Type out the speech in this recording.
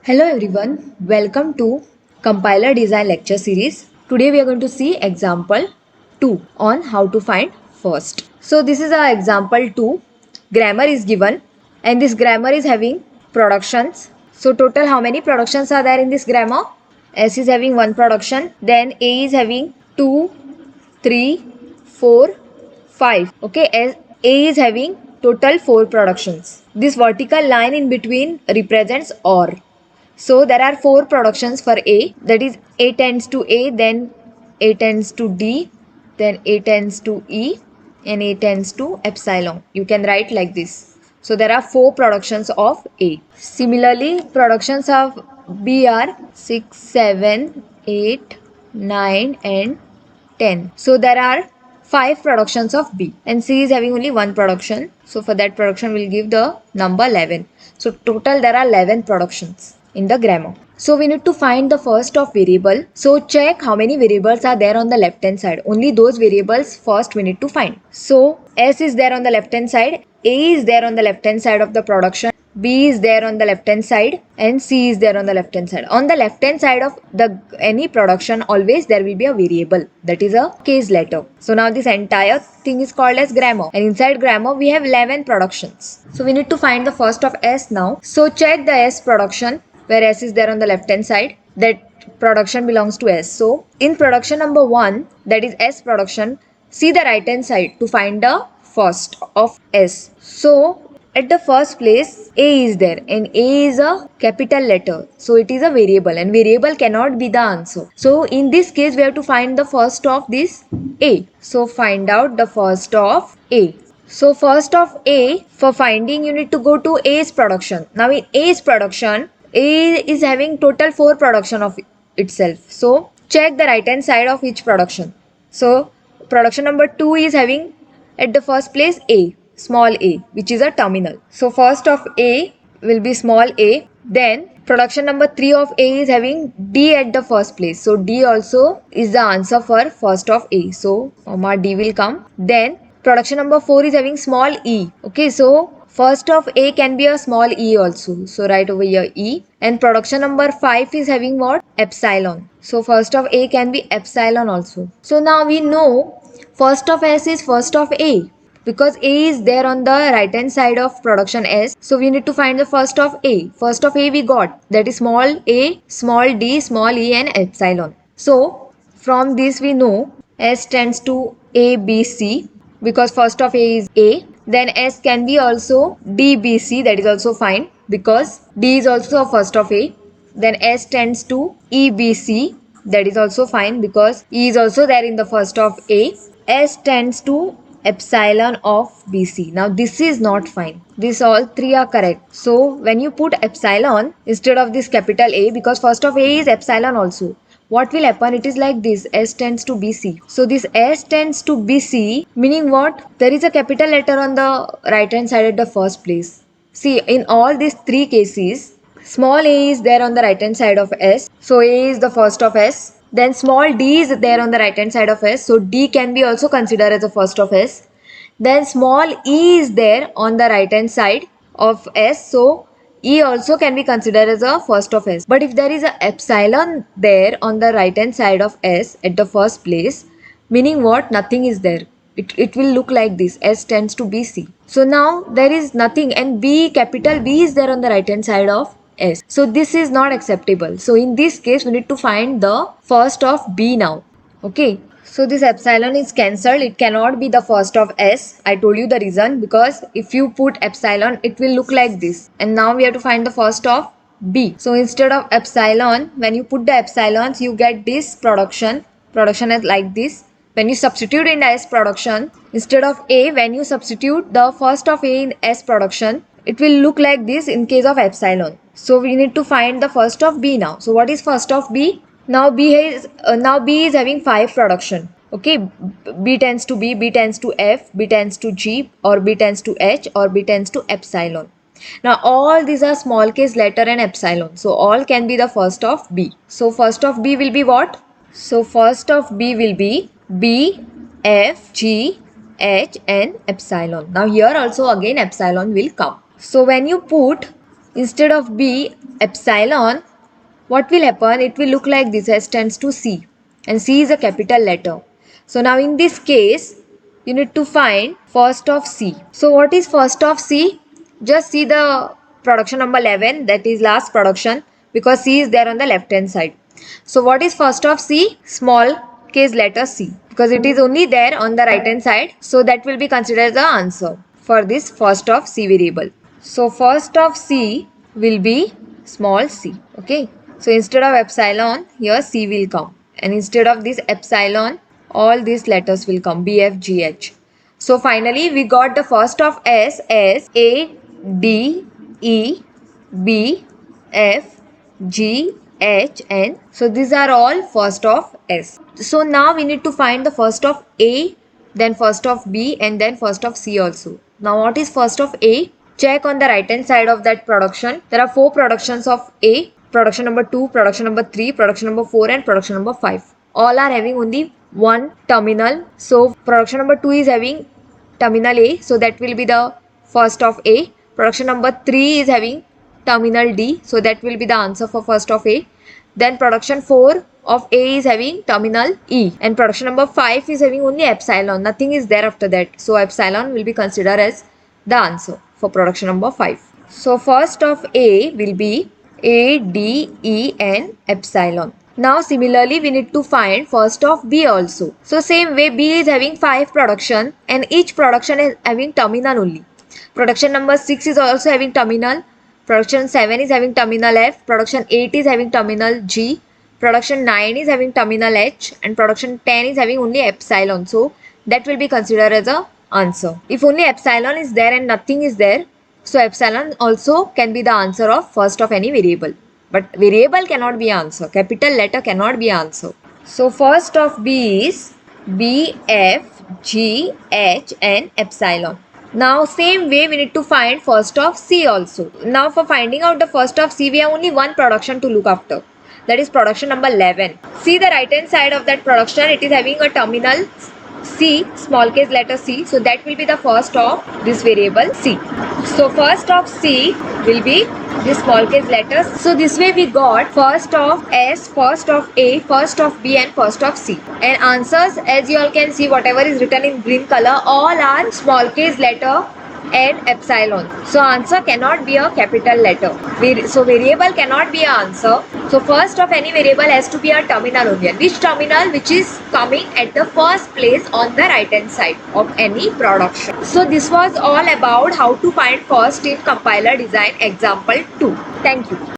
Hello everyone, welcome to Compiler Design Lecture Series. Today we are going to see example 2 on how to find first. So this is our example 2. Grammar is given and this grammar is having productions. So total how many productions are there in this grammar? S is having one production, then A is having 2, 3, 4, 5. Okay, A is having total 4 productions. This vertical line in between represents OR. So there are 4 productions for A, that is A tends to A, then A tends to D, then A tends to E, and A tends to epsilon. You can write like this. So there are 4 productions of A. Similarly, productions of B are 6, 7, 8, 9 and 10. So there are 5 productions of B and C is having only one production. So for that production we'll give the number 11. So total there are 11 productions in the grammar. So we need to find the first of variable. So check how many variables are there on the left hand side. Only those variables first we need to find. So S is there on the left hand side, A is there on the left hand side of the production, B is there on the left hand side and C is there on the left hand side. On the left hand side of the any production always there will be a variable, that is a case letter. So now this entire thing is called as grammar and inside grammar we have 11 productions. So we need to find the first of S now. So check the S production where S is there on the left hand side, that production belongs to S. So in production number 1, that is S production, see the right hand side to find the first of S. So at the first place A is there and A is a capital letter, so it is a variable and variable cannot be the answer. So in this case we have to find the first of this A. So find out the first of A. So first of A, for finding you need to go to A's production. Now in A's production, A is having total 4 production of itself. So check the right hand side of each production. So production number 2 is having at the first place A, small a, which is a terminal. So first of A will be small a. Then production number 3 of A is having D at the first place. So D also is the answer for first of A. So comma D will come. Then production number 4 is having small e. Okay, so first of A can be a small e also. So write over here E. And production number 5 is having what? Epsilon. So first of A can be epsilon also. So now we know first of S is first of A because A is there on the right hand side of production S. So we need to find the first of A. First of A we got, that is small a, small d, small e and epsilon. So from this we know S tends to A, B, C because first of A is A. Then S can be also D, B, C, that is also fine because D is also a first of A. Then S tends to E, B, C, that is also fine because E is also there in the first of A. S tends to epsilon of BC. Now this is not fine. This all three are correct. So when you put epsilon instead of this capital A, because first of A is epsilon also, what will happen? It is like this, S tends to BC. So this S tends to BC, meaning what? There is a capital letter on the right hand side at the first place. See, in all these three cases, small a is there on the right hand side of S. So A is the first of S. Then small d is there on the right hand side of S. So D can be also considered as the first of S. Then small e is there on the right hand side of S. So E also can be considered as a first of S. But if there is a epsilon there on the right hand side of S at the first place, meaning what? Nothing is there. It will look like this. S tends to BC. So now there is nothing and B, capital B is there on the right hand side of S. So this is not acceptable. So in this case we need to find the first of B now. Okay. So this epsilon is cancelled. It cannot be the first of S. I told you the reason because if you put epsilon it will look like this. And now we have to find the first of B. So instead of epsilon, when you put the epsilons you get this production. Production is like this. When you substitute in S production, instead of A, when you substitute the first of A in S production, it will look like this in case of epsilon. So we need to find the first of B now. So what is first of B? Now B is having 5 production. Okay, B tends to B, B tends to F, B tends to G, or B tends to H, or B tends to epsilon. Now all these are small case letter and epsilon. So all can be the first of B. So first of B will be what? So first of B will be B, F, G, H and epsilon. Now here also again epsilon will come. So when you put instead of B, epsilon, what will happen? It will look like this, S tends to C, and C is a capital letter. So now in this case, you need to find first of C. So what is first of C? Just see the production number 11, that is last production, because C is there on the left hand side. So what is first of C? Small case letter C, because it is only there on the right hand side. So that will be considered the answer for this first of C variable. So first of C will be small c. Okay. So instead of epsilon, here C will come. And instead of this epsilon, all these letters will come, B, F, G, H. So finally, we got the first of S as A, D, E, B, F, G, H, N. So these are all first of S. So now we need to find the first of A, then first of B, and then first of C also. Now what is first of A? Check on the right hand side of that production. There are 4 productions of A. Production number 2, production number 3, production number 4 and production number 5. All are having only one terminal. So production number 2 is having terminal A. So that will be the first of A. Production number 3 is having terminal D. So that will be the answer for first of A. Then production 4 of A is having terminal E. And production number 5 is having only epsilon. Nothing is there after that. So epsilon will be considered as the answer for production number 5. So first of A will be A, D, E and epsilon. Now similarly we need to find first of B also. So same way B is having 5 production and each production is having terminal only. Production number 6 is also having terminal. Production 7 is having terminal F. Production 8 is having terminal G. Production 9 is having terminal H. And production 10 is having only epsilon. So that will be considered as a answer. If only epsilon is there and nothing is there, so epsilon also can be the answer of first of any variable. But variable cannot be answer. Capital letter cannot be answer. So first of B is B, F, G, H and epsilon. Now same way we need to find first of C also. Now for finding out the first of C, we have only one production to look after. That is production number 11. See the right hand side of that production, it is having a terminal C, small case letter C. So that will be the first of this variable C. So first of C will be this small case letters. So this way we got first of S, first of A, first of B and first of C. And answers, as you all can see, whatever is written in green color, all are small case letter and epsilon. So answer cannot be a capital letter. So variable cannot be an answer. So first of any variable has to be a terminal only. Which terminal? Which is coming at the first place on the right hand side of any production. So this was all about how to find first in compiler design example 2. Thank you.